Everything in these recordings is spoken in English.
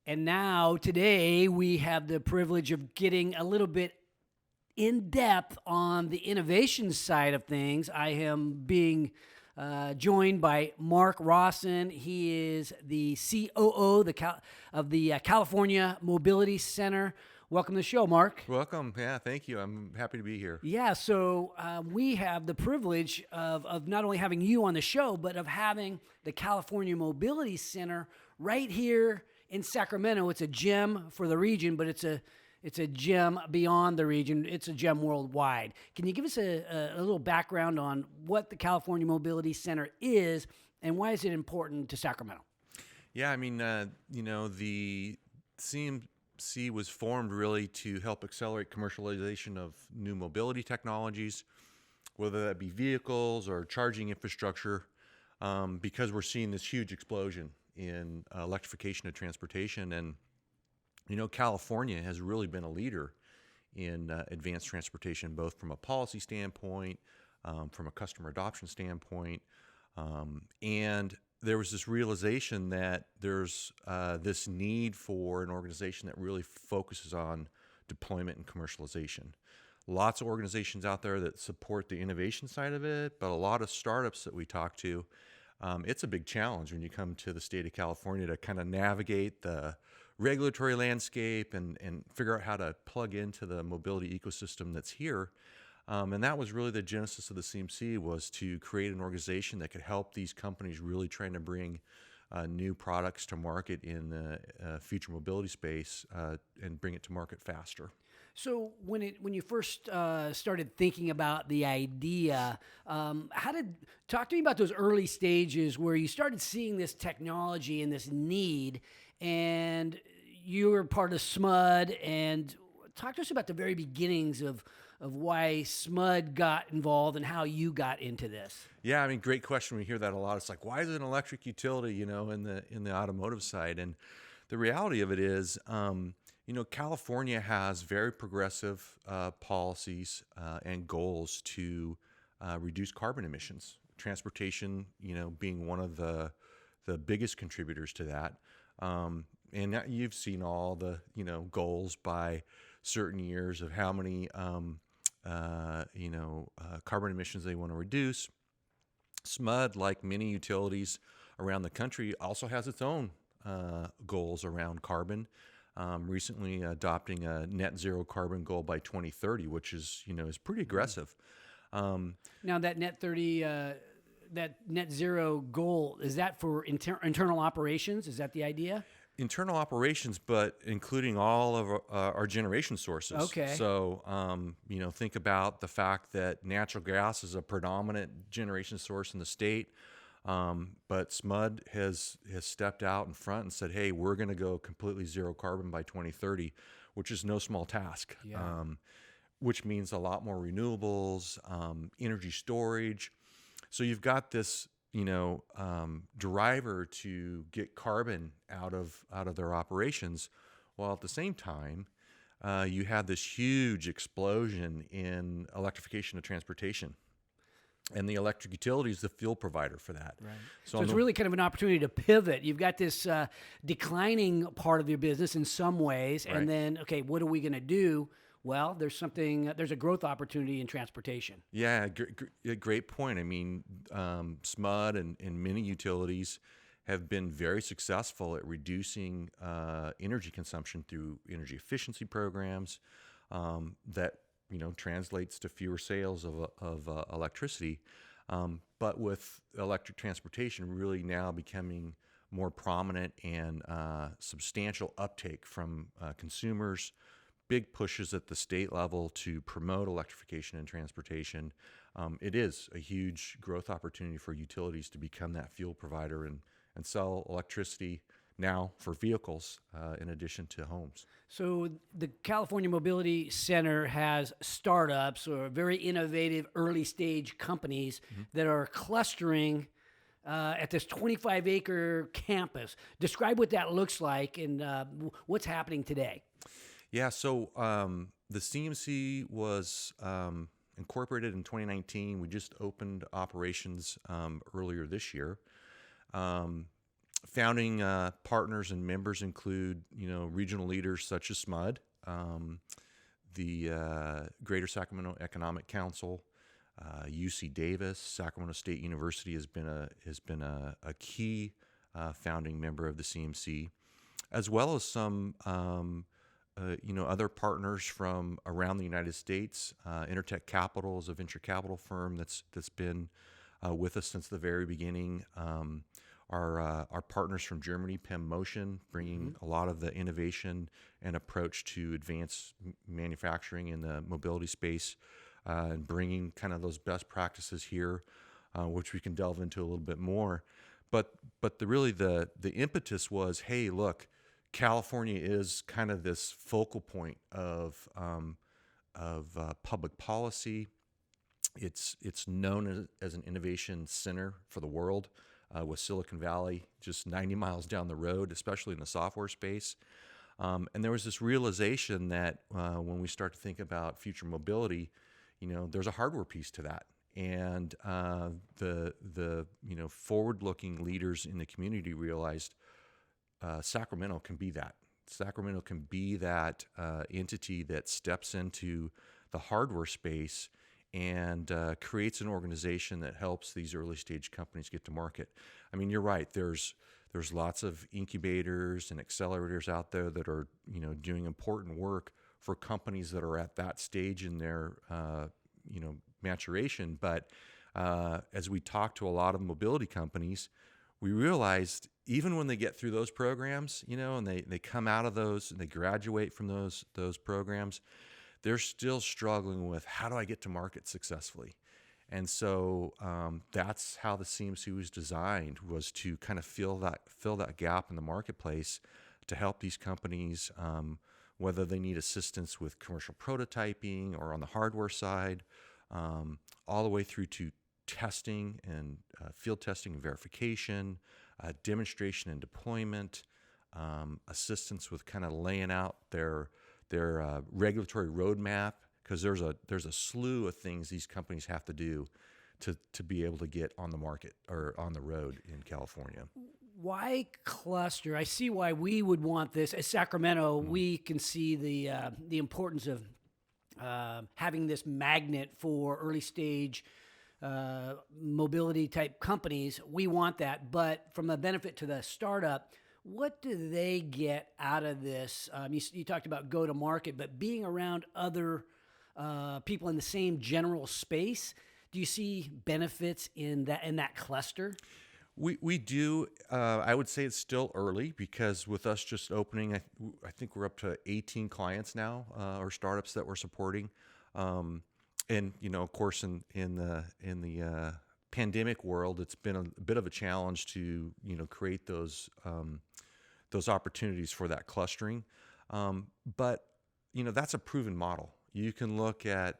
And now, today, we have the privilege of getting a little bit in depth on the innovation side of things. I am being joined by Mark Rawson. He is the COO of the California Mobility Center. Welcome to the show, Mark. Welcome. Yeah, thank you. I'm happy to be here. Yeah, so we have the privilege of not only having you on the show, but of having the California Mobility Center right here in Sacramento. It's a gem for the region, but it's a gem beyond the region. It's a gem worldwide. Can you give us a little background on what the California Mobility Center is and why is it important to Sacramento? Yeah, I mean, the CMC was formed really to help accelerate commercialization of new mobility technologies, whether that be vehicles or charging infrastructure, because we're seeing this huge explosion in electrification of transportation. And California has really been a leader in advanced transportation, both from a policy standpoint, from a customer adoption standpoint, and there was this realization that there's this need for an organization that really focuses on deployment and commercialization. Lots of organizations out there that support the innovation side of it, but a lot of startups that we talk to, it's a big challenge when you come to the state of California to kind of navigate the regulatory landscape and figure out how to plug into the mobility ecosystem that's here. And that was really the genesis of the CMC, was to create an organization that could help these companies really trying to bring new products to market in the future mobility space and bring it to market faster. So when you first started thinking about the idea, talk to me about those early stages where you started seeing this technology and this need, and you were part of SMUD, and talk to us about the very beginnings of why SMUD got involved and how you got into this. Yeah, I mean, great question. We hear that a lot. It's like, why is it an electric utility, in the automotive side? And the reality of it is, California has very progressive policies and goals to reduce carbon emissions. Transportation, being one of the biggest contributors to that. And you've seen all the, goals by certain years of how many, carbon emissions they want to reduce. SMUD, like many utilities around the country, also has its own goals around carbon. Recently adopting a net zero carbon goal by 2030, which is pretty aggressive. Now that that net zero goal, is that for internal operations? Is that the idea? Internal operations, but including all of our generation sources. Okay. So, think about the fact that natural gas is a predominant generation source in the state. But SMUD has stepped out in front and said, hey, we're going to go completely zero carbon by 2030, which is no small task, which means a lot more renewables, energy storage. So you've got this, driver to get carbon out of their operations, while at the same time, you have this huge explosion in electrification of transportation. And the electric utility is the fuel provider for that. Right. So it's really kind of an opportunity to pivot. You've got this declining part of your business in some ways, Right. and then, okay, what are we going to do? Well, there's a growth opportunity in transportation. Yeah, great point. I mean, SMUD and many utilities have been very successful at reducing energy consumption through energy efficiency programs that translates to fewer sales of electricity. But with electric transportation really now becoming more prominent and substantial uptake from consumers, big pushes at the state level to promote electrification in transportation, it is a huge growth opportunity for utilities to become that fuel provider and sell electricity now for vehicles in addition to homes. So the California Mobility Center has startups or very innovative early stage companies that are clustering at this 25-acre campus. Describe what that looks like and what's happening today. Yeah, so the CMC was incorporated in 2019. We just opened operations earlier this year. Founding partners and members include, regional leaders such as SMUD, the Greater Sacramento Economic Council, UC Davis, Sacramento State University has been a key founding member of the CMC, as well as some other partners from around the United States. Intertech Capital is a venture capital firm that's been with us since the very beginning. Our partners from Germany, PEM Motion, bringing a lot of the innovation and approach to advanced manufacturing in the mobility space, and bringing kind of those best practices here, which we can delve into a little bit more. But the impetus was, hey, look, California is kind of this focal point of public policy. It's known as an innovation center for the world, with Silicon Valley just 90 miles down the road, especially in the software space. And there was this realization that when we start to think about future mobility, there's a hardware piece to that. And the forward-looking leaders in the community realized Sacramento can be that. Sacramento can be that entity that steps into the hardware space and creates an organization that helps these early-stage companies get to market. I mean, you're right. There's lots of incubators and accelerators out there that are doing important work for companies that are at that stage in their maturation. But as we talk to a lot of mobility companies, we realized even when they get through those programs, and they come out of those and they graduate from those programs, they're still struggling with, how do I get to market successfully? And so that's how the CMC was designed, was to kind of fill that gap in the marketplace to help these companies, whether they need assistance with commercial prototyping or on the hardware side, all the way through to testing and field testing and verification, demonstration and deployment, assistance with kind of laying out their regulatory roadmap, because there's a slew of things these companies have to do to be able to get on the market or on the road in California. Why cluster? I see why we would want this. As Sacramento, we can see the importance of having this magnet for early stage mobility type companies. We want that, but from a benefit to the startup, what do they get out of this? You talked about go to market, but being around other people in the same general space, do you see benefits in that cluster? We do. I would say it's still early, because with us just opening, I think we're up to 18 clients now, or startups that we're supporting. And of course, in the pandemic world, it's been a bit of a challenge to create those opportunities for that clustering. But that's a proven model. You can look at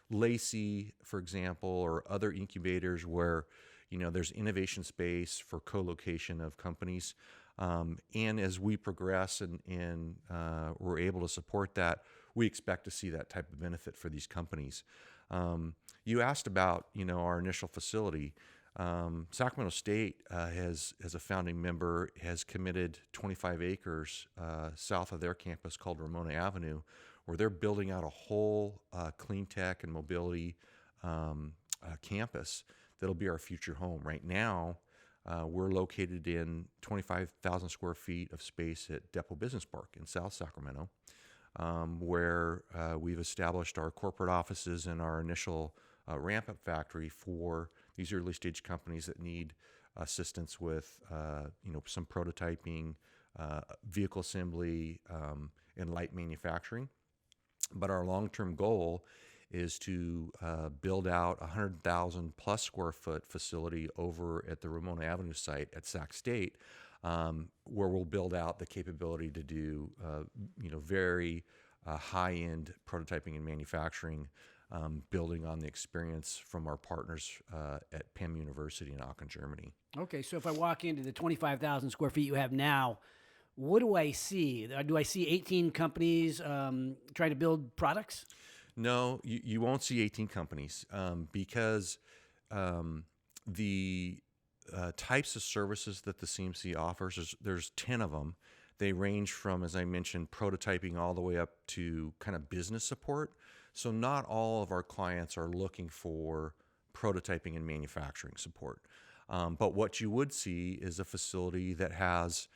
Lacey, for example, or other incubators where there's innovation space for co-location of companies. And as we progress and we're able to support that, we expect to see that type of benefit for these companies. You asked about our initial facility. Sacramento State as a founding member has committed 25 acres south of their campus called Ramona Avenue, where they're building out a whole clean tech and mobility campus that'll be our future home. Right now, we're located in 25,000 square feet of space at Depot Business Park in South Sacramento, where we've established our corporate offices and our initial ramp-up factory for these early-stage companies that need assistance with, some prototyping, vehicle assembly, and light manufacturing. But our long-term goal is to build out a 100,000 plus square foot facility over at the Ramona Avenue site at Sac State, where we'll build out the capability to do, very high-end prototyping and manufacturing, building on the experience from our partners at PEM University in Aachen, Germany. Okay, so if I walk into the 25,000 square feet you have now, what do I see? Do I see 18 companies trying to build products? No, you won't see 18 companies because the types of services that the CMC offers, there's 10 of them. They range from, as I mentioned, prototyping all the way up to kind of business support. So not all of our clients are looking for prototyping and manufacturing support. But what you would see is a facility that has,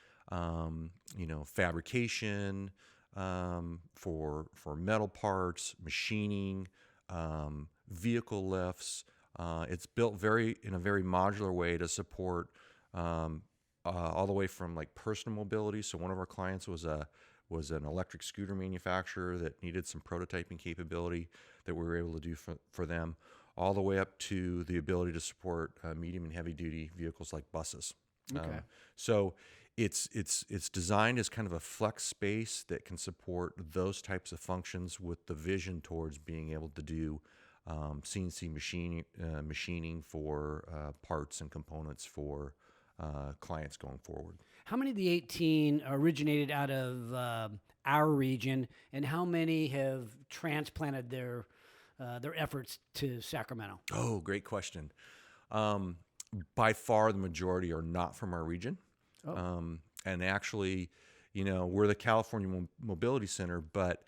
fabrication for metal parts, machining, vehicle lifts. It's built in a very modular way to support all the way from like personal mobility. So one of our clients was an electric scooter manufacturer that needed some prototyping capability that we were able to do for them, all the way up to the ability to support medium and heavy duty vehicles like buses. Okay. So it's designed as kind of a flex space that can support those types of functions with the vision towards being able to do CNC machining for parts and components for clients going forward. How many of the 18 originated out of our region, and how many have transplanted their efforts to Sacramento? Oh, great question. By far, the majority are not from our region. And actually, we're the California Mobility Center, but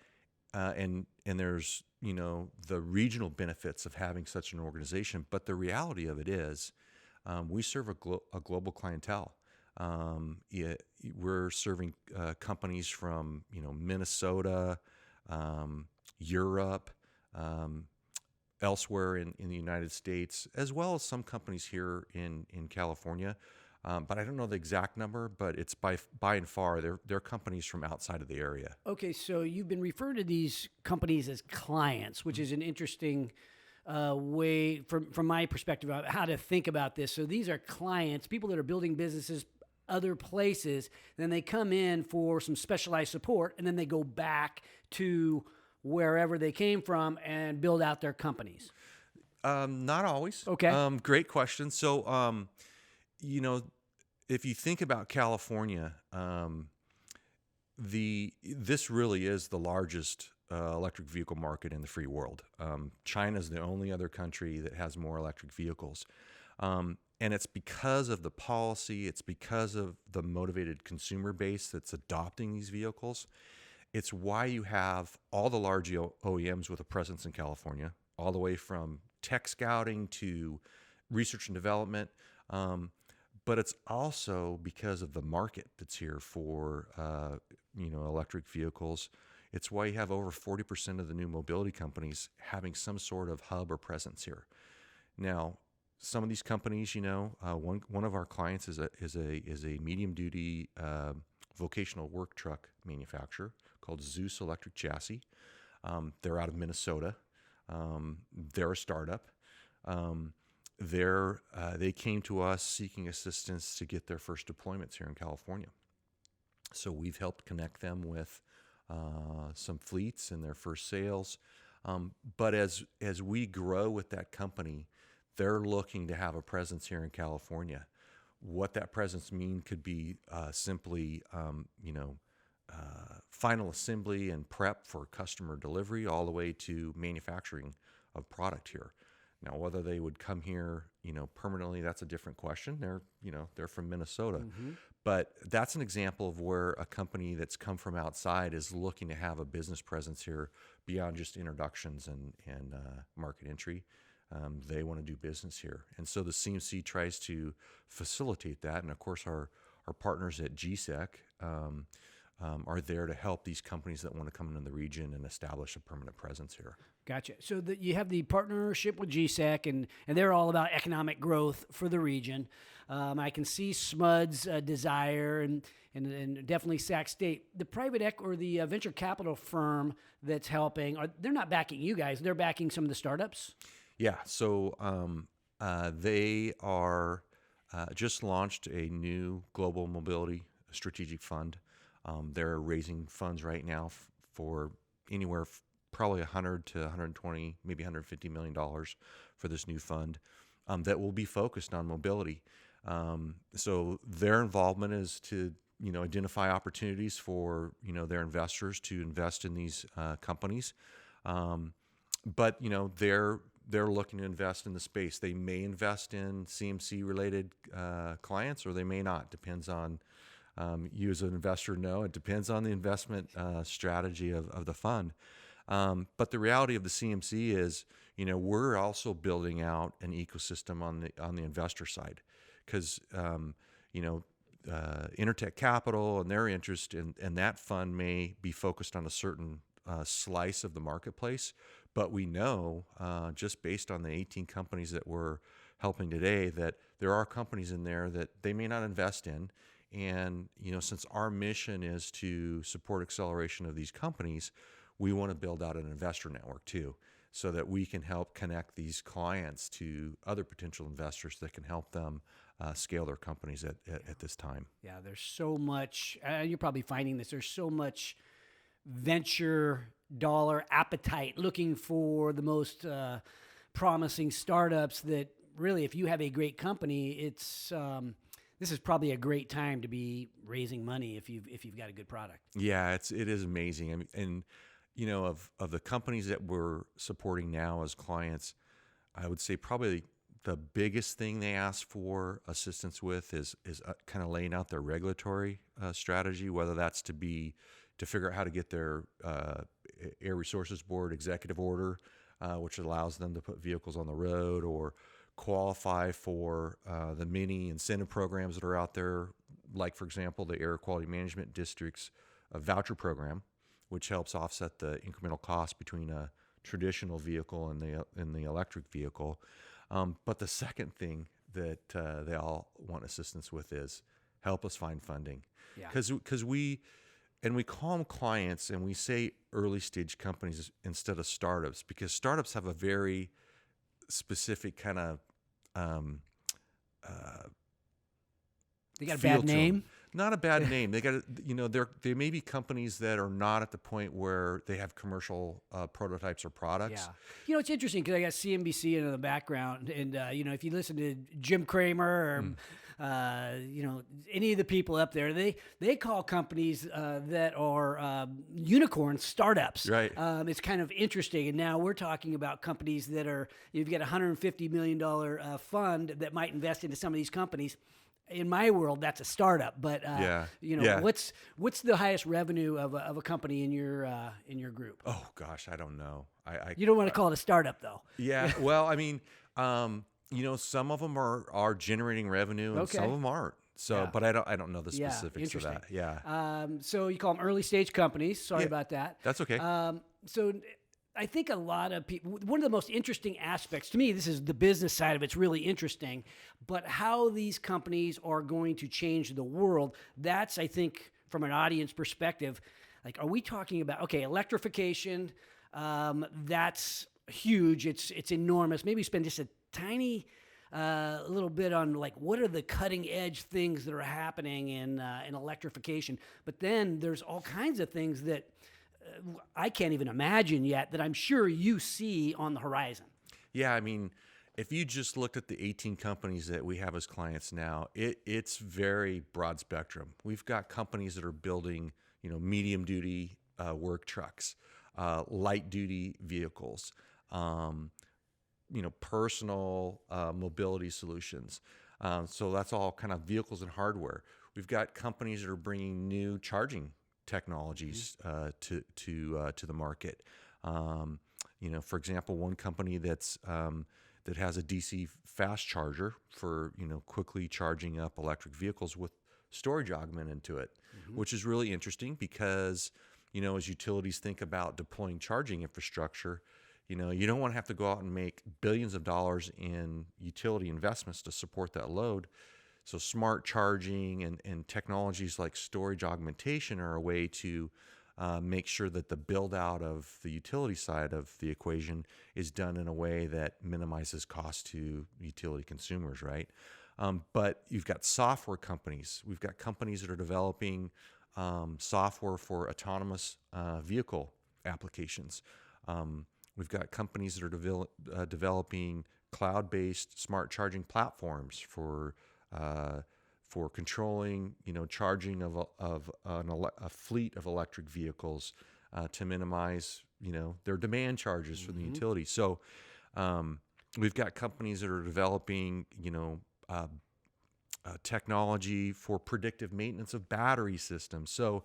and there's the regional benefits of having such an organization. But the reality of it is, we serve a global clientele. We're serving companies from Minnesota, Europe, elsewhere in the United States, as well as some companies here in California. But I don't know the exact number, but it's by and far they're companies from outside of the area. Okay, so you've been referring to these companies as clients, which is an interesting way, from my perspective, of how to think about this. So these are clients, people that are building businesses other places, then they come in for some specialized support, and then they go back to wherever they came from and build out their companies. Not always. Okay. Great question. So, if you think about California, this really is the largest electric vehicle market in the free world. China is the only other country that has more electric vehicles. And it's because of the policy, it's because of the motivated consumer base that's adopting these vehicles. It's why you have all the large OEMs with a presence in California, all the way from tech scouting to research and development. But it's also because of the market that's here for electric vehicles. It's why you have over 40% of the new mobility companies having some sort of hub or presence here. Now, some of these companies, one of our clients is a medium duty vocational work truck manufacturer called Zeus Electric Chassis. They're out of Minnesota. They're a startup. They came to us seeking assistance to get their first deployments here in California. So we've helped connect them with some fleets in their first sales. But as we grow with that company, they're looking to have a presence here in California. What that presence mean could be simply, final assembly and prep for customer delivery, all the way to manufacturing of product here. Now, whether they would come here, permanently, that's a different question. They're from Minnesota. Mm-hmm. But that's an example of where a company that's come from outside is looking to have a business presence here beyond just introductions and market entry. They want to do business here. And so the CMC tries to facilitate that. And of course, our partners at GSEC are there to help these companies that want to come into the region and establish a permanent presence here. Gotcha. So you have the partnership with GSEC, and they're all about economic growth for the region. I can see SMUD's desire and definitely Sac State. The private or the venture capital firm that's helping, they're not backing you guys. They're backing some of the startups? Yeah. So they are just launched a new global mobility strategic fund. They're raising funds right now for anywhere probably 100 to 120, maybe $150 million for this new fund that will be focused on mobility. So their involvement is to identify opportunities for their investors to invest in these companies. But they're looking to invest in the space. They may invest in CMC related clients, or they may not. Depends on you as an investor. No, it depends on the investment strategy of the fund. But the reality of the CMC is, we're also building out an ecosystem on the investor side, because Intertech Capital and their interest in that fund may be focused on a certain slice of the marketplace. But we know, just based on the 18 companies that we're helping today, that there are companies in there that they may not invest in. And, since our mission is to support acceleration of these companies, we want to build out an investor network too, so that we can help connect these clients to other potential investors that can help them scale their companies at this time. Yeah, there's so much, you're probably finding this, there's so much venture dollar appetite looking for the most promising startups that really, if you have a great company, it's this is probably a great time to be raising money if you've got a good product. Yeah, it is amazing. I mean, and of the companies that we're supporting now as clients, I would say probably the biggest thing they ask for assistance with is kind of laying out their regulatory strategy, whether that's to figure out how to get their Air Resources Board executive order, which allows them to put vehicles on the road, or qualify for the many incentive programs that are out there, like, for example, the Air Quality Management District's voucher program, which helps offset the incremental cost between a traditional vehicle and the electric vehicle. But the second thing that they all want assistance with is help us find funding. Because we call them clients, and we say early stage companies instead of startups, because startups have a very specific kind of they got a bad name. Not a bad name. They got, they may be companies that are not at the point where they have commercial prototypes or products. Yeah. It's interesting because I got CNBC in the background, and if you listen to Jim Cramer or any of the people up there, they call companies that are unicorn startups. Right. It's kind of interesting. And now we're talking about companies that are, you've got a $150 million fund that might invest into some of these companies. In my world, that's a startup. But what's the highest revenue of a company in your group? Oh gosh, I don't know. You don't want to call it a startup, though. Yeah. Well, I mean, some of them are generating revenue, and some of them aren't. So, but I don't know the specifics of that. Yeah. So you call them early stage companies. Sorry about that. That's okay. So I think a lot of people, one of the most interesting aspects to me, this is the business side of it's really interesting, but how these companies are going to change the world, that's, I think, from an audience perspective, like, are we talking about, okay, electrification, that's huge, it's enormous. Maybe spend just a tiny little bit on, like, what are the cutting edge things that are happening in electrification, but then there's all kinds of things that I can't even imagine yet that I'm sure you see on the horizon. Yeah, I mean, if you just looked at the 18 companies that we have as clients now, it's very broad spectrum. We've got companies that are building, medium duty work trucks, light duty vehicles, personal mobility solutions. So that's all kind of vehicles and hardware. We've got companies that are bringing new charging technologies to the market. For example, one company that has a DC fast charger for quickly charging up electric vehicles with storage augmented into it, which is really interesting because as utilities think about deploying charging infrastructure, you don't want to have to go out and make billions of dollars in utility investments to support that load. So smart charging and technologies like storage augmentation are a way to make sure that the build out of the utility side of the equation is done in a way that minimizes cost to utility consumers, right? But you've got software companies. We've got companies that are developing software for autonomous vehicle applications. We've got companies that are developing cloud-based smart charging platforms for controlling, charging of a fleet of electric vehicles to minimize, their demand charges from the utility. So We've got companies that are developing, technology for predictive maintenance of battery systems. So,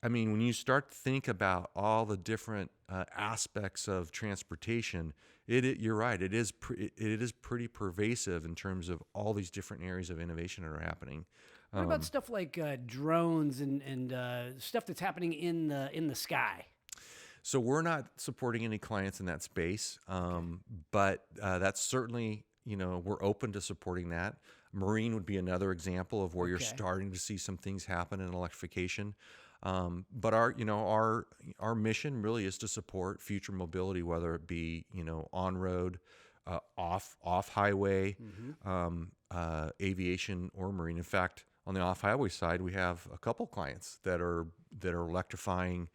I mean, when you start to think about all the different aspects of transportation, you're right. It is pretty pervasive in terms of all these different areas of innovation that are happening. What about stuff like drones and stuff that's happening in the sky? So we're not supporting any clients in that space, but that's certainly, we're open to supporting that. Marine would be another example of where you're starting to see some things happen in electrification. But our mission really is to support future mobility, whether it be, on road, off highway, aviation, or marine. In fact, on the off highway side, we have a couple clients that are electrifying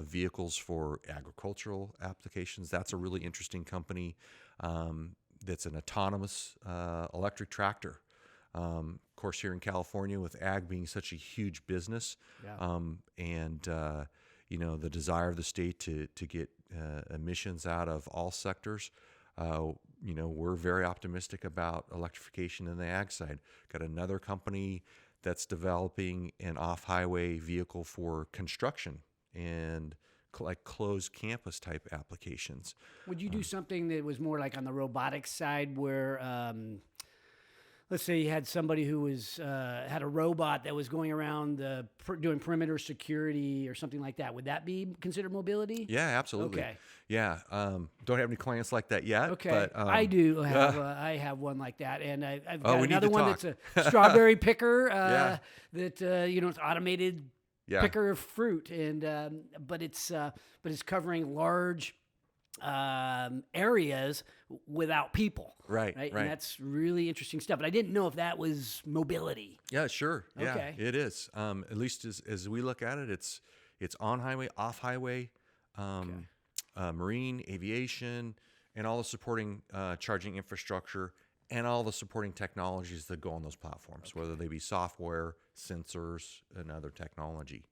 vehicles for agricultural applications. That's a really interesting company. That's an autonomous electric tractor. Of course, here in California, with ag being such a huge business, and the desire of the state to get emissions out of all sectors, we're very optimistic about electrification in the ag side. Got another company that's developing an off-highway vehicle for construction and like closed campus type applications. Would you do something that was more like on the robotics side where, let's say you had somebody who was had a robot that was going around doing perimeter security or something like that? Would that be considered mobility? Yeah, absolutely. Okay. Yeah. Don't have any clients like that yet. Okay. But, I do have I have one like that, and I've got we need another to one talk. that's a strawberry picker that it's automated picker of fruit, and but it's covering large areas without people. Right. And that's really interesting stuff. But I didn't know if that was mobility. Yeah, sure. Yeah, Okay. it is. At least as we look at it, it's on highway, off highway, marine, aviation, and all the supporting charging infrastructure and all the supporting technologies that go on those platforms, whether they be software, sensors, and other technology.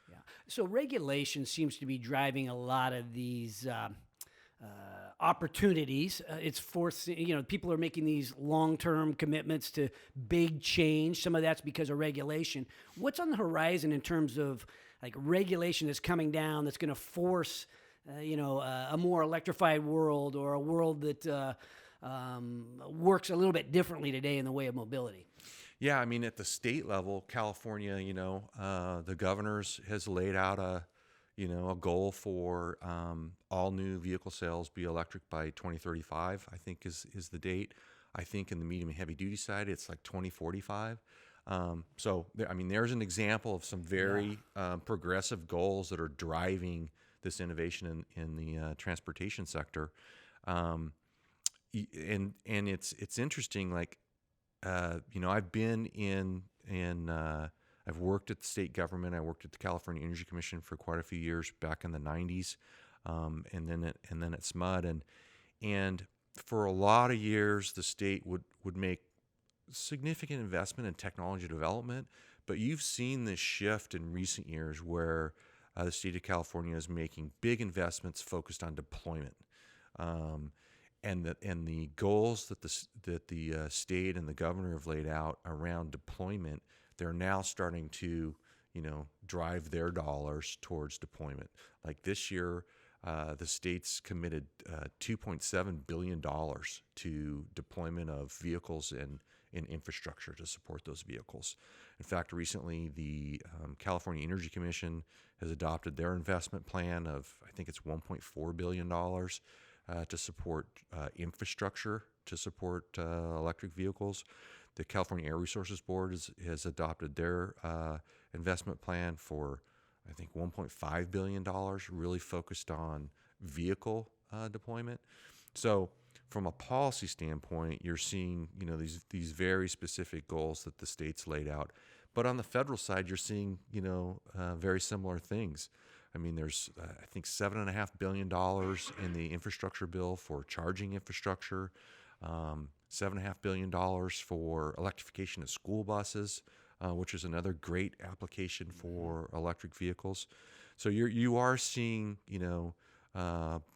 Yeah. So regulation seems to be driving a lot of these opportunities. It's forcing, people are making these long-term commitments to big change. Some of that's because of regulation. What's on the horizon in terms of like regulation that's coming down that's going to force, a more electrified world, or a world that works a little bit differently today in the way of mobility? Yeah, I mean, at the state level, California, the governors has laid out a goal for all new vehicle sales be electric by 2035, I think is the date. I think in the medium and heavy duty side, it's like 2045. There's an example of some very progressive goals that are driving this innovation in the transportation sector. And it's interesting, like, I've been I've worked at the state government. I worked at the California Energy Commission for quite a few years back in the 90s, and then at SMUD, and for a lot of years the state would make significant investment in technology development. But you've seen this shift in recent years where the state of California is making big investments focused on deployment. And the goals that the state and the governor have laid out around deployment, they're now starting to, drive their dollars towards deployment. Like this year, the state's committed $2.7 billion to deployment of vehicles and infrastructure to support those vehicles. In fact, recently the California Energy Commission has adopted their investment plan of, I think it's $1.4 billion. To support infrastructure to support electric vehicles. The California Air Resources Board has adopted their investment plan for, I think, $1.5 billion, really focused on vehicle deployment. So from a policy standpoint, you're seeing these very specific goals that the state's laid out. But on the federal side, you're seeing very similar things. I mean, there's, I think, $7.5 billion in the infrastructure bill for charging infrastructure, $7.5 billion for electrification of school buses, which is another great application for electric vehicles. So you are seeing,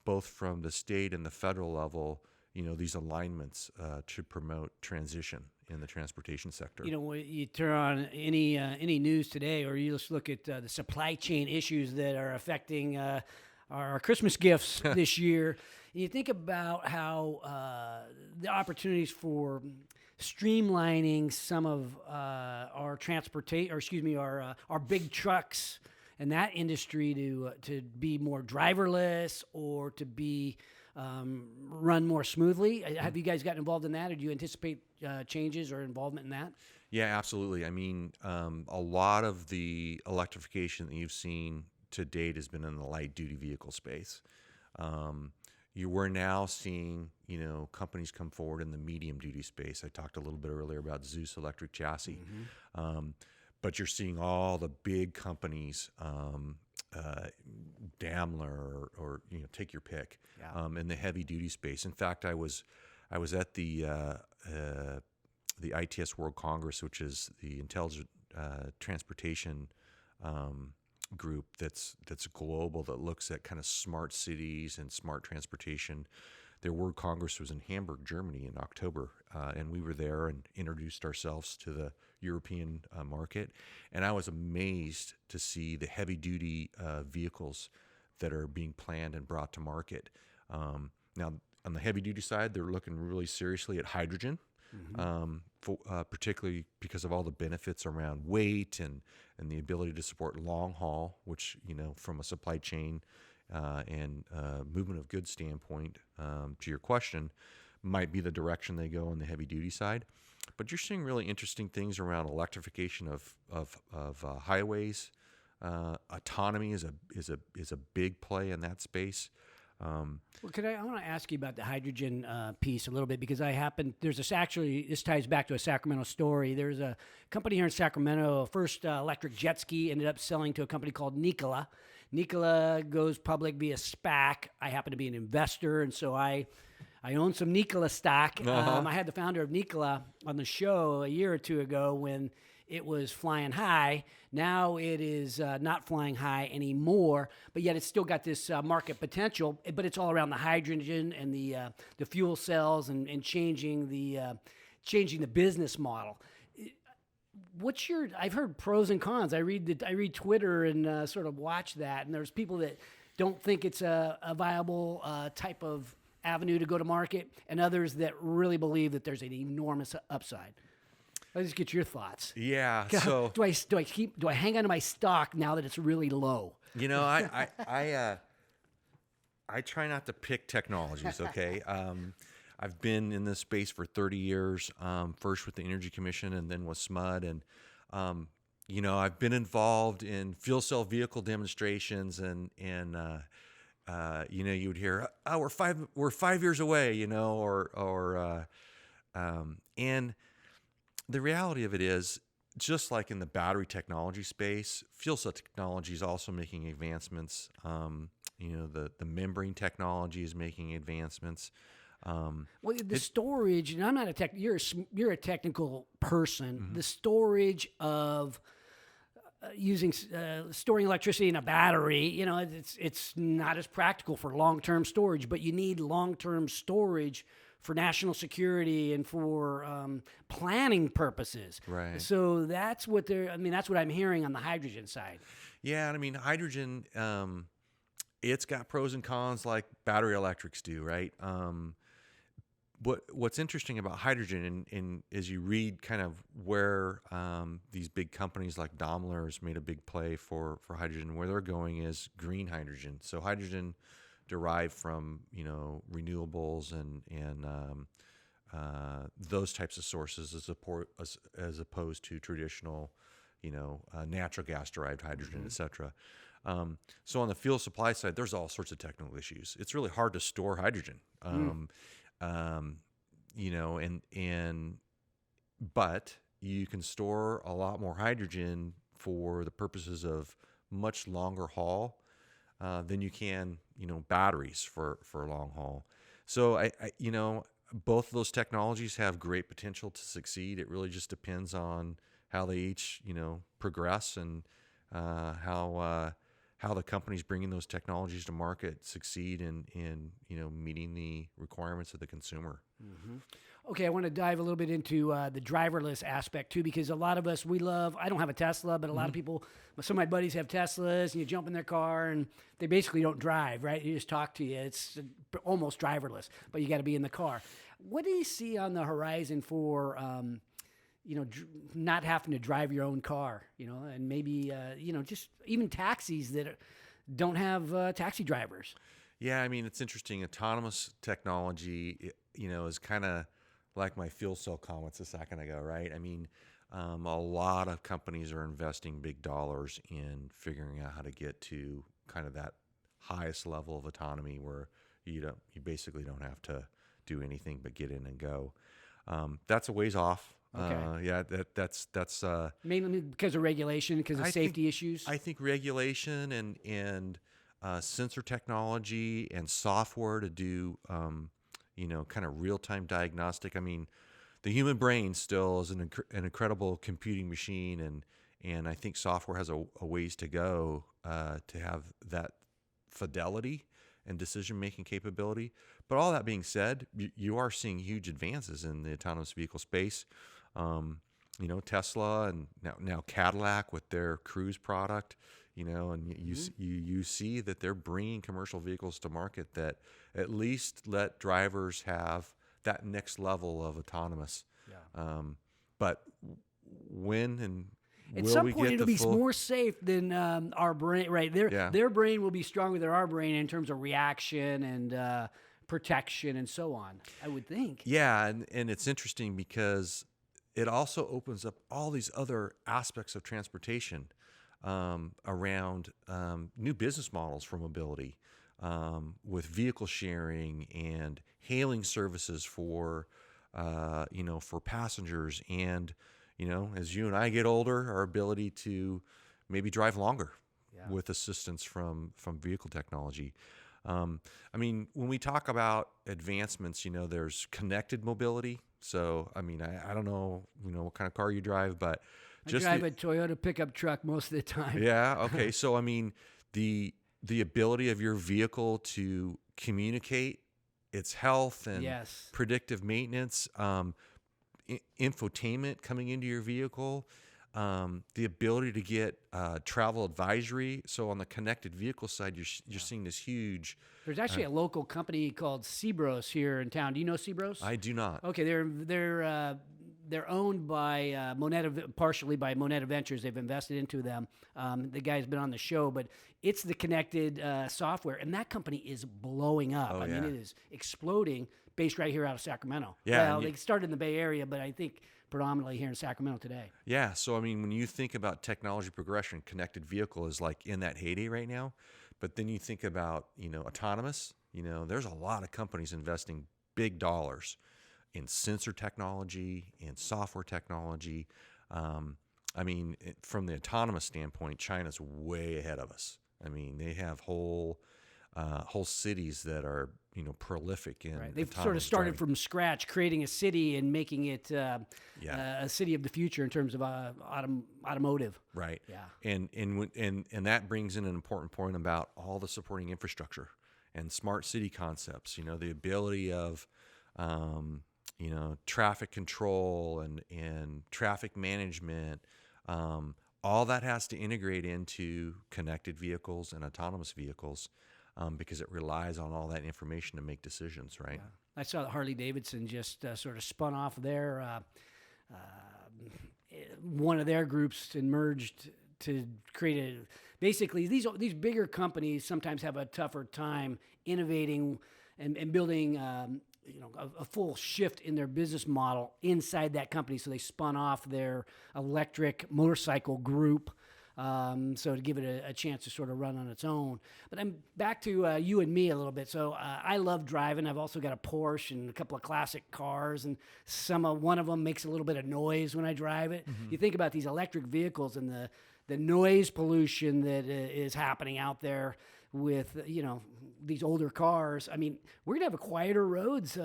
both from the state and the federal level, these alignments to promote transition in the transportation sector. When you turn on any news today, or you just look at the supply chain issues that are affecting our Christmas gifts this year, and you think about how the opportunities for streamlining some of our transportation, or excuse me, our big trucks and that industry to be more driverless or to be run more smoothly. Have you guys gotten involved in that, or do you anticipate changes or involvement in that? Yeah, absolutely. I mean, a lot of the electrification that you've seen to date has been in the light duty vehicle space. We're now seeing, companies come forward in the medium duty space. I talked a little bit earlier about Zeus electric chassis. But you're seeing all the big companies, Daimler or take your pick, in the heavy duty space. In fact, I was at the ITS World Congress, which is the intelligent transportation group that's global, that looks at kind of smart cities and smart transportation. Their World Congress was in Hamburg, Germany in October, and we were there and introduced ourselves to the European market. And I was amazed to see the heavy-duty vehicles that are being planned and brought to market. Now, on the heavy-duty side, they're looking really seriously at hydrogen, particularly because of all the benefits around weight and the ability to support long haul, which, from a supply chain and movement of goods standpoint, to your question, might be the direction they go on the heavy duty side. But you're seeing really interesting things around electrification of highways. Autonomy is a big play in that space. Well, I want to ask you about the hydrogen piece a little bit, because this ties back to a Sacramento story. There's a company here in Sacramento, first electric jet ski ended up selling to a company called Nikola. Nikola goes public via SPAC. I happen to be an investor, and so I own some Nikola stock. I had the founder of Nikola on the show a year or two ago when it was flying high. Now it is not flying high anymore, but yet it's still got this market potential. But it's all around the hydrogen and the fuel cells and changing the business model. I've heard pros and cons. I read Twitter and sort of watch that, and there's people that don't think it's a viable type of avenue to go to market, and others that really believe that there's an enormous upside. Let's just get your thoughts. Yeah. So do I hang on to my stock now that it's really low? I try not to pick technologies. Okay. I've been in this space for 30 years, first with the Energy Commission and then with SMUD. And, I've been involved in fuel cell vehicle demonstrations and you would hear, we're 5 years away, and the reality of it is, just like in the battery technology space, fuel cell technology is also making advancements. The membrane technology is making advancents. Well, storage, and I'm not a tech. You're a technical person. The storage of storing electricity in a battery, it's not as practical for long-term storage, but you need long-term storage for national security and for planning purposes. Right. So that's what I'm hearing on the hydrogen side. Yeah, and I mean, hydrogen, it's got pros and cons like battery electrics do, right? What's interesting about hydrogen, and as you read kind of where these big companies like Daimler has made a big play for hydrogen, where they're going is green hydrogen. So hydrogen derived from renewables and those types of sources as opposed to traditional natural gas derived hydrogen, et cetera. So on the fuel supply side, there's all sorts of technical issues. It's really hard to store hydrogen. But you can store a lot more hydrogen for the purposes of much longer haul than you can, batteries for long haul. So I both of those technologies have great potential to succeed. It really just depends on how they each, progress and how how the companies bringing those technologies to market succeed in meeting the requirements of the consumer. Okay, I want to dive a little bit into the driverless aspect too, because a lot of us, I don't have a Tesla, but a lot of people, some of my buddies have Teslas, and you jump in their car and they basically don't drive, right? You just talk to you. It's almost driverless, but you got to be in the car. What do you see on the horizon for, not having to drive your own car, and maybe, just even taxis that don't have taxi drivers? Yeah, I mean, it's interesting. Autonomous technology, is kind of like my fuel cell comments a second ago, right? I mean, a lot of companies are investing big dollars in figuring out how to get to kind of that highest level of autonomy where you basically don't have to do anything but get in and go. That's a ways off. Okay. That's Mainly because of regulation, because of safety issues. I think regulation and sensor technology and software to do kind of real-time diagnostic. I mean, the human brain still is an incredible computing machine, and I think software has a ways to go to have that fidelity and decision-making capability. But all that being said, you are seeing huge advances in the autonomous vehicle space. Tesla and now Cadillac with their Cruise product, and you see that they're bringing commercial vehicles to market that at least let drivers have that next level of autonomous. Yeah. But when and at will some we point get it'll the be full? more safe than our brain, right? Their brain will be stronger than our brain in terms of reaction and protection and so on, I would think. Yeah, and it's interesting because it also opens up all these other aspects of transportation around new business models for mobility, with vehicle sharing and hailing services for passengers, and as you and I get older, our ability to maybe drive longer with assistance from vehicle technology. I mean, when we talk about advancements, there's connected mobility. So, I mean, I don't know, what kind of car you drive, but I drive a Toyota pickup truck most of the time. Yeah. Okay. So, I mean, the ability of your vehicle to communicate its health and predictive maintenance, infotainment coming into your vehicle, the ability to get travel advisory. So on the connected vehicle side, you're seeing this huge. There's actually a local company called Sebros here in town. Do you know Sebros? I do not. Okay, they're owned by Moneta, partially by Moneta Ventures. They've invested into them. The guy's been on the show, but it's the connected software, and that company is blowing up. I mean, it is exploding, based right here out of Sacramento. Yeah, well, they started in the Bay Area, but I think predominantly here in Sacramento today. Yeah, so I mean, when you think about technology progression, connected vehicle is like in that heyday right now. But then you think about, autonomous, there's a lot of companies investing big dollars in sensor technology and software technology. I mean, from the autonomous standpoint, China's way ahead of us. I mean, they have whole cities that are, prolific in. Right. They've sort of started from scratch, creating a city and making it a city of the future in terms of automotive. Right. Yeah. And that brings in an important point about all the supporting infrastructure and smart city concepts. The ability of traffic control and traffic management. All that has to integrate into connected vehicles and autonomous vehicles. Because it relies on all that information to make decisions, right? Yeah. I saw that Harley Davidson just sort of spun off their one of their groups and merged to create basically these bigger companies sometimes have a tougher time innovating and building a full shift in their business model inside that company. So they spun off their electric motorcycle group. So to give it a chance to sort of run on its own. But I'm back to you and me a little bit. So I love driving. I've also got a Porsche and a couple of classic cars, and one of them makes a little bit of noise when I drive it. Mm-hmm. You think about these electric vehicles and the noise pollution that is happening out there with these older cars. I mean, we're going to have quieter roads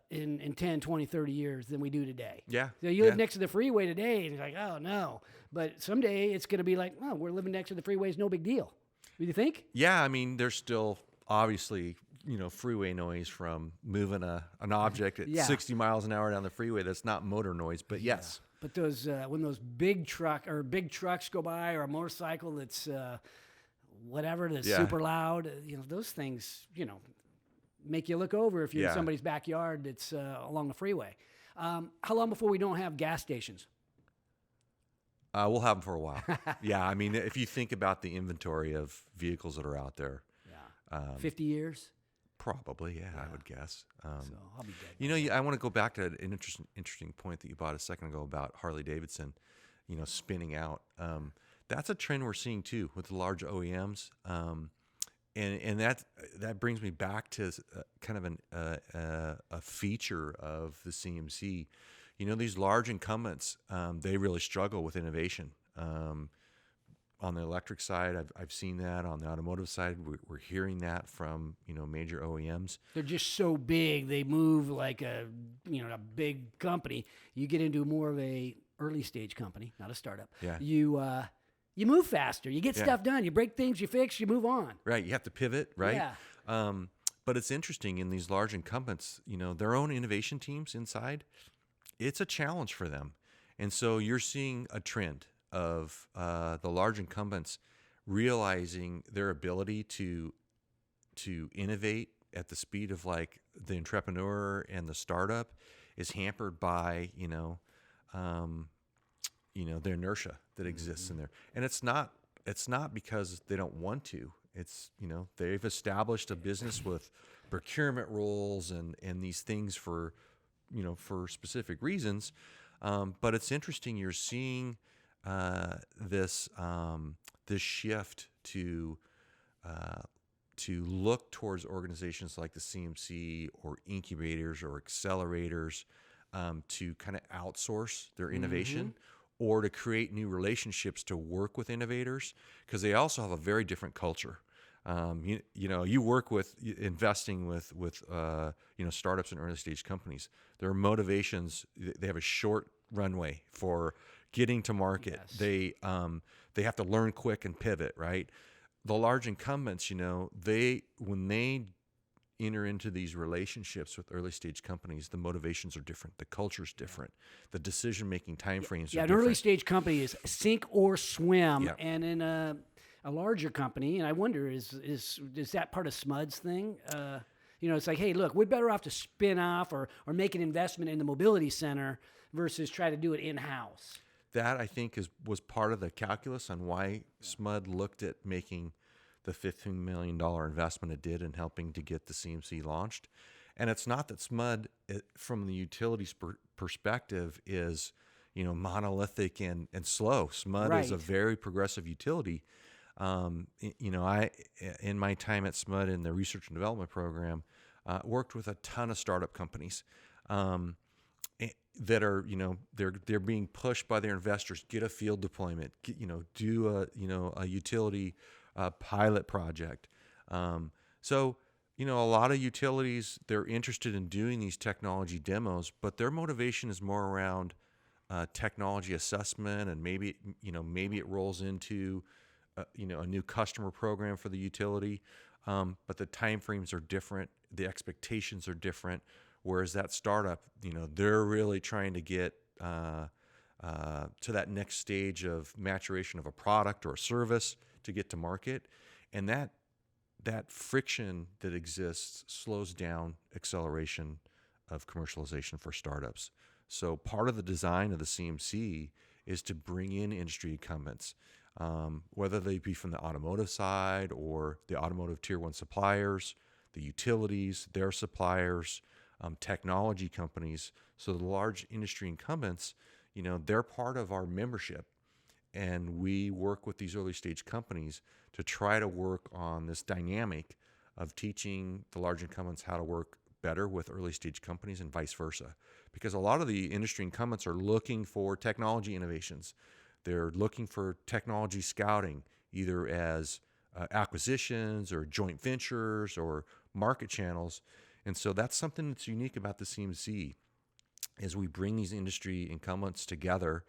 in 10, 20, 30 years than we do today. Yeah. So you live next to the freeway today, and you're like, oh, no. But someday it's going to be like, oh, we're living next to the freeway. It's no big deal. Do you think? Yeah, I mean, there's still obviously, freeway noise from moving an object at Yeah. 60 miles an hour down the freeway. That's not motor noise, but yes. But those when those big trucks go by, or a motorcycle that's whatever that's Yeah. super loud, those things, make you look over if you're in Yeah. somebody's backyard that's along the freeway. How long before we don't have gas stations? We'll have them for a while. Yeah, I mean, if you think about the inventory of vehicles that are out there, Yeah. 50 years? probably, yeah, I would guess. So I'll be dead. I want to go back to an interesting point that you brought a second ago about Harley Davidson, spinning out. That's a trend we're seeing too with the large OEMs, and that brings me back to kind of a feature of the CMC. These large incumbents, they really struggle with innovation. On the electric side, I've seen that. On the automotive side, we're hearing that from major OEMs. They're just so big. They move like a big company. You get into more of a early stage company, not a startup. Yeah. You move faster. You get stuff done. You break things. You fix. You move on. Right. You have to pivot. Right. Yeah. But it's interesting in these large incumbents. Their own innovation teams inside. It's a challenge for them, and so you're seeing a trend of the large incumbents realizing their ability to innovate at the speed of like the entrepreneur and the startup is hampered by the inertia that exists in there. And it's not because they don't want to. It's they've established a business with procurement rules and these things for specific reasons. But it's interesting, you're seeing this shift to look towards organizations like the CMC or incubators or accelerators to kind of outsource their innovation or to create new relationships to work with innovators, because they also have a very different culture. You work with investing with startups and early stage companies. Their motivations, they have a short runway for getting to market. Yes. They have to learn quick and pivot, right? The large incumbents, when they enter into these relationships with early stage companies, the motivations are different, the culture's different, the decision making timeframes are an different. early stage company is sink or swim, Yep. and in a larger company, and I wonder is that part of SMUD's thing? It's like, hey, look, we're better off to spin off or make an investment in the mobility center versus try to do it in house. That, I think, was part of the calculus on why SMUD looked at making the $15 million investment it did in helping to get the CMC launched. And it's not that SMUD, from the utilities perspective, is monolithic and slow. SMUD is a very progressive utility. I, in my time at SMUD in the research and development program, worked with a ton of startup companies that are, they're being pushed by their investors. Get a field deployment. Do a utility pilot project. So a lot of utilities, they're interested in doing these technology demos, but their motivation is more around technology assessment, and maybe it rolls into a new customer program for the utility. But the timeframes are different, the expectations are different. Whereas that startup, they're really trying to get to that next stage of maturation of a product or a service to get to market, and that friction that exists slows down acceleration of commercialization for startups. So part of the design of the CMC is to bring in industry incumbents, whether they be from the automotive side or the automotive tier one suppliers, the utilities, their suppliers, technology companies. So the large industry incumbents, they're part of our membership. And we work with these early stage companies to try to work on this dynamic of teaching the large incumbents how to work better with early stage companies and vice versa. Because a lot of the industry incumbents are looking for technology innovations. They're looking for technology scouting, either as acquisitions or joint ventures or market channels. And so that's something that's unique about the CMC, is we bring these industry incumbents together,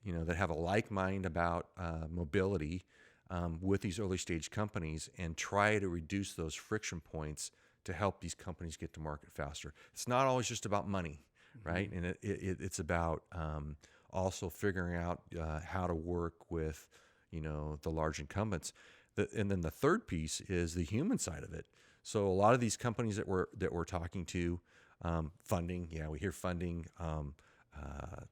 that have a like mind about mobility, with these early stage companies and try to reduce those friction points to help these companies get to market faster. It's not always just about money, right? And it's about also figuring out how to work with, the large incumbents. And then the third piece is the human side of it. So a lot of these companies that we're talking to, funding, we hear funding,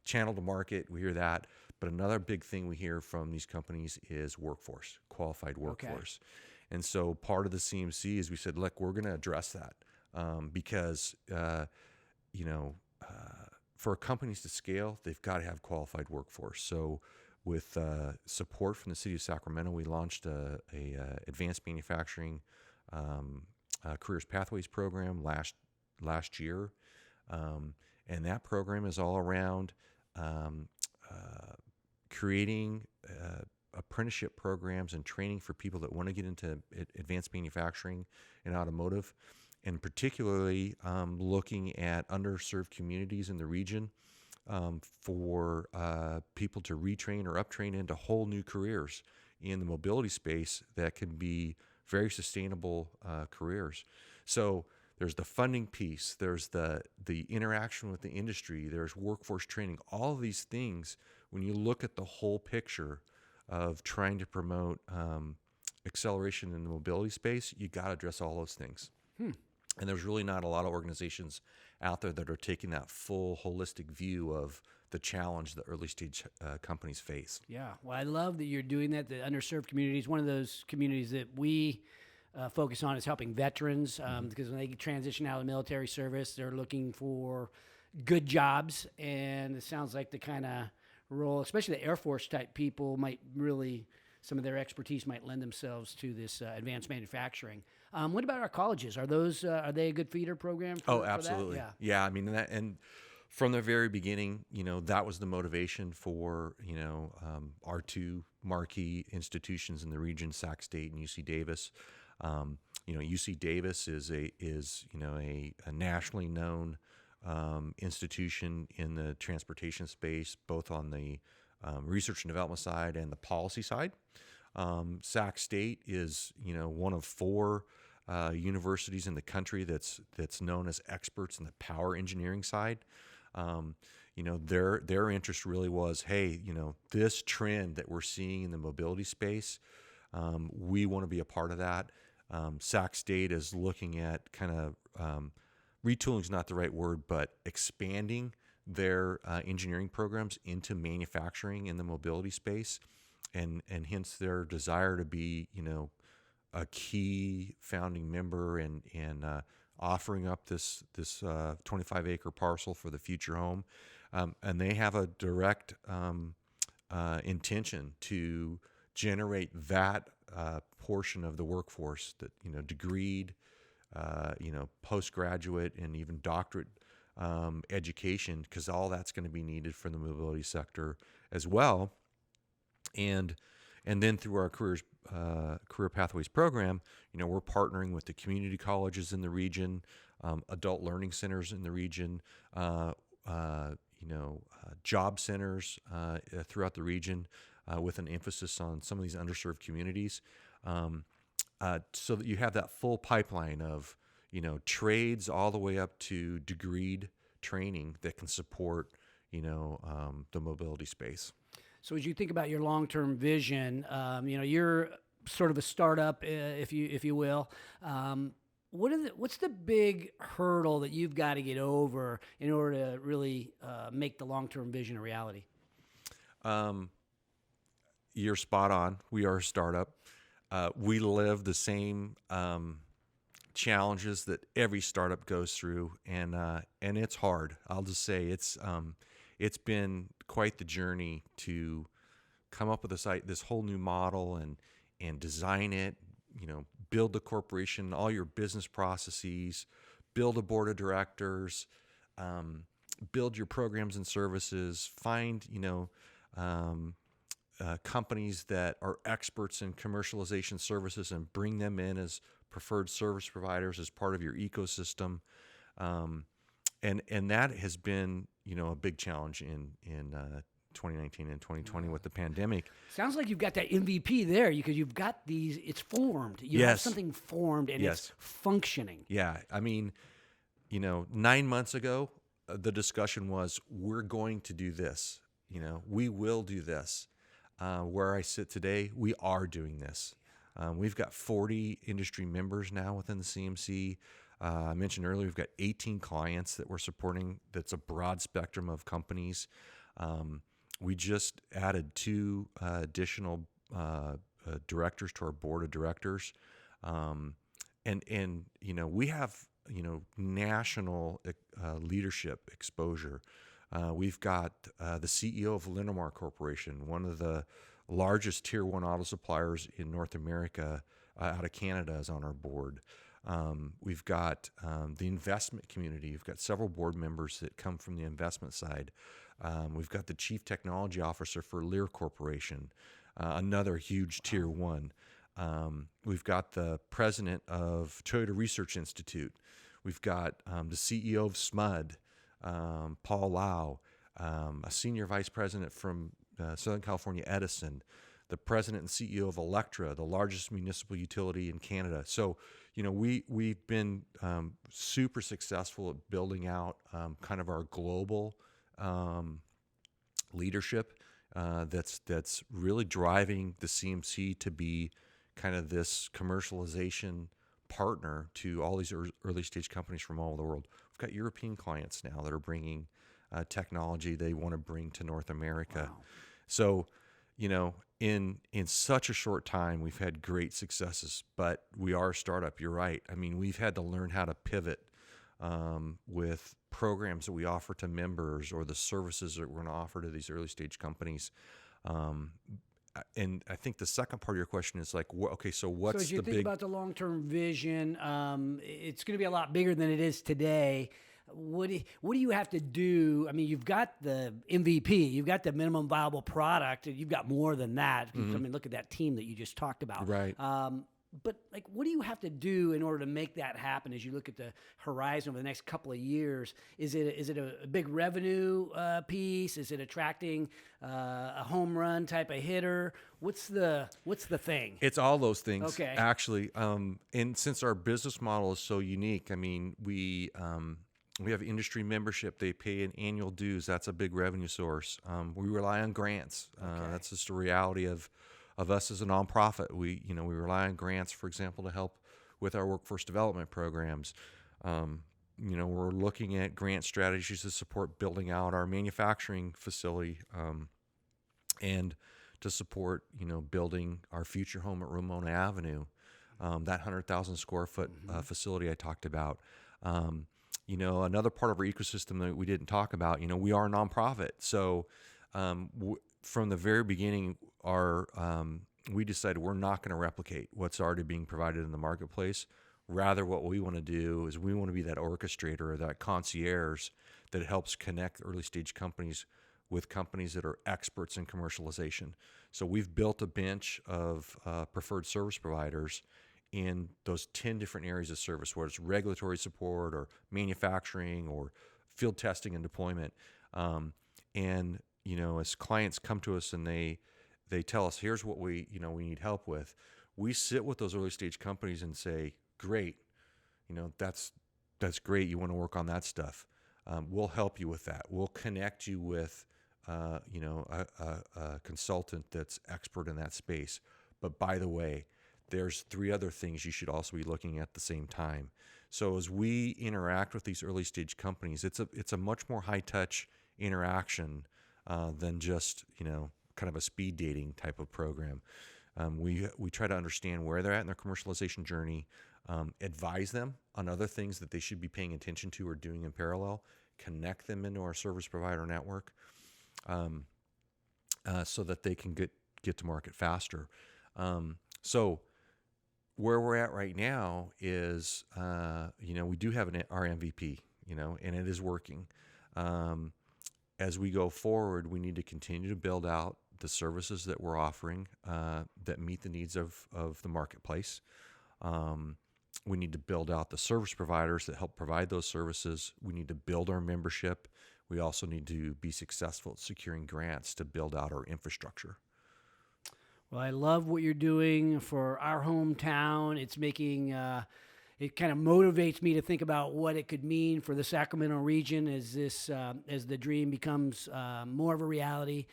channel to market, we hear that. But another big thing we hear from these companies is workforce, qualified workforce. Okay. And so part of the CMC is we said, look, we're going to address that because, for companies to scale, they've got to have qualified workforce. So with support from the city of Sacramento, we launched a advanced manufacturing careers pathways program last year. And that program is all around creating apprenticeship programs and training for people that want to get into advanced manufacturing and automotive, and particularly looking at underserved communities in the region for people to retrain or uptrain into whole new careers in the mobility space that can be very sustainable careers. So there's the funding piece, there's the interaction with the industry, there's workforce training, all of these things. When you look at the whole picture of trying to promote acceleration in the mobility space, you got to address all those things. And there's really not a lot of organizations out there that are taking that full holistic view of the challenge that early stage companies face. Yeah, well, I love that you're doing that. The underserved communities, one of those communities that we focus on is helping veterans because when they transition out of the military service, they're looking for good jobs. And it sounds like the kind of role, especially the Air Force type people, might really, some of their expertise might lend themselves to this advanced manufacturing. What about our colleges? Are they a good feeder program for absolutely. that? Yeah, I mean, and from the very beginning, that was the motivation for, our two marquee institutions in the region, Sac State and UC Davis. UC Davis is a nationally known institution in the transportation space, both on the research and development side and the policy side. Sac State is, one of four universities in the country that's known as experts in the power engineering side. Their interest really was, hey, this trend that we're seeing in the mobility space, we want to be a part of that. Sac State is looking at kind of retooling is not the right word, but expanding their engineering programs into manufacturing in the mobility space, and hence their desire to be, a key founding member and offering up this 25-acre parcel for the future home. And they have a direct intention to generate that portion of the workforce that, degreed, postgraduate and even doctorate education, because all that's going to be needed for the mobility sector as well. And then through our career pathways program, we're partnering with the community colleges in the region, adult learning centers in the region, job centers throughout the region, with an emphasis on some of these underserved communities, so that you have that full pipeline of, trades all the way up to degreed training that can support, the mobility space. So as you think about your long-term vision, you're sort of a startup, if you will. What's the big hurdle that you've got to get over in order to really make the long-term vision a reality? You're spot on. We are a startup. We live the same challenges that every startup goes through, and it's hard. I'll just say it's been quite the journey to come up with this whole new model and design it, build the corporation, all your business processes, build a board of directors, build your programs and services, find, companies that are experts in commercialization services and bring them in as preferred service providers as part of your ecosystem. And that has been, a big challenge in 2019 and 2020 with the pandemic. Sounds like you've got that MVP there because you've got these. It's formed. You have Yes. something formed and Yes. it's functioning. Yeah, I mean, 9 months ago, the discussion was, we're going to do this. We will do this. Where I sit today, we are doing this. We've got 40 industry members now within the CMC. I mentioned earlier, we've got 18 clients that we're supporting. That's a broad spectrum of companies. We just added 2 additional directors to our board of directors. And we have, national leadership exposure. We've got the CEO of Linamar Corporation, one of the largest tier 1 auto suppliers in North America, out of Canada, is on our board. We've got the investment community. We've got several board members that come from the investment side. We've got the chief technology officer for Lear Corporation, another huge tier 1. We've got the president of Toyota Research Institute. We've got the CEO of SMUD, Paul Lau, a senior vice president from Southern California Edison, the president and CEO of Electra, the largest municipal utility in Canada. So, we've been super successful at building out kind of our global leadership that's really driving the CMC to be kind of this commercialization partner to all these early stage companies from all over the world. We've got European clients now that are bringing technology they want to bring to North America. Wow. So, in such a short time, we've had great successes, but we are a startup. You're right. I mean, we've had to learn how to pivot with programs that we offer to members or the services that we're going to offer to these early stage companies. And I think the second part of your question is like, okay, so what's So as you the think big... about the long-term vision, it's going to be a lot bigger than it is today. What do you have to do? I mean, you've got the MVP, you've got the minimum viable product, and you've got more than that. I mean, look at that team that you just talked about. Right. But like, what do you have to do in order to make that happen as you look at the horizon over the next couple of years? Is it a big revenue piece? Is it attracting a home run type of hitter? What's the thing? It's all those things, Okay. actually. And since our business model is so unique, I mean, we have industry membership. They pay an annual dues. That's a big revenue source. We rely on grants. That's just a reality of us as a nonprofit. We rely on grants, for example, to help with our workforce development programs. We're looking at grant strategies to support building out our manufacturing facility, and to support, building our future home at Ramona Avenue, that 100,000 square foot facility I talked about. Another part of our ecosystem that we didn't talk about, we are a nonprofit. So from the very beginning, we decided we're not going to replicate what's already being provided in the marketplace. Rather, what we want to do is we want to be that orchestrator or that concierge that helps connect early stage companies with companies that are experts in commercialization. So we've built a bench of preferred service providers in those 10 different areas of service, whether it's regulatory support or manufacturing or field testing and deployment. As clients come to us and they tell us, here's what we need help with, we sit with those early stage companies and say, great, that's great. You want to work on that stuff. We'll help you with that. We'll connect you with, a consultant that's expert in that space. But by the way, there's 3 other things you should also be looking at the same time. So as we interact with these early stage companies, it's a much more high touch interaction than just kind of a speed dating type of program. We try to understand where they're at in their commercialization journey, advise them on other things that they should be paying attention to or doing in parallel, connect them into our service provider network, so that they can get to market faster. So where we're at right now is, we do have our MVP, and it is working. As we go forward, we need to continue to build out the services that we're offering that meet the needs of the marketplace. We need to build out the service providers that help provide those services. We need to build our membership. we also need to be successful at securing grants to build out our infrastructure. Well, I love what you're doing for our hometown. It's making it kind of motivates me to think about what it could mean for the Sacramento region as the dream becomes more of a reality.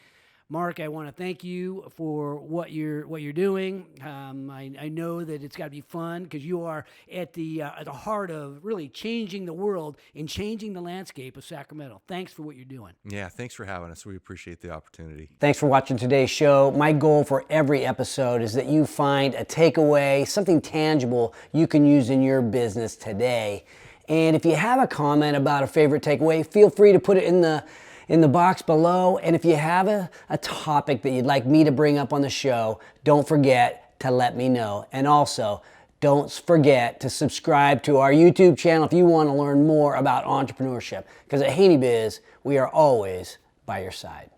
Mark, I want to thank you for what you're doing. I know that it's got to be fun because you are at the heart of really changing the world and changing the landscape of Sacramento. Thanks for what you're doing. Yeah, thanks for having us. We appreciate the opportunity. Thanks for watching today's show. My goal for every episode is that you find a takeaway, something tangible you can use in your business today. And if you have a comment about a favorite takeaway, feel free to put it in the box below. And if you have a topic that you'd like me to bring up on the show, don't forget to let me know. And also, don't forget to subscribe to our YouTube channel if you want to learn more about entrepreneurship. Because at Haney Biz, we are always by your side.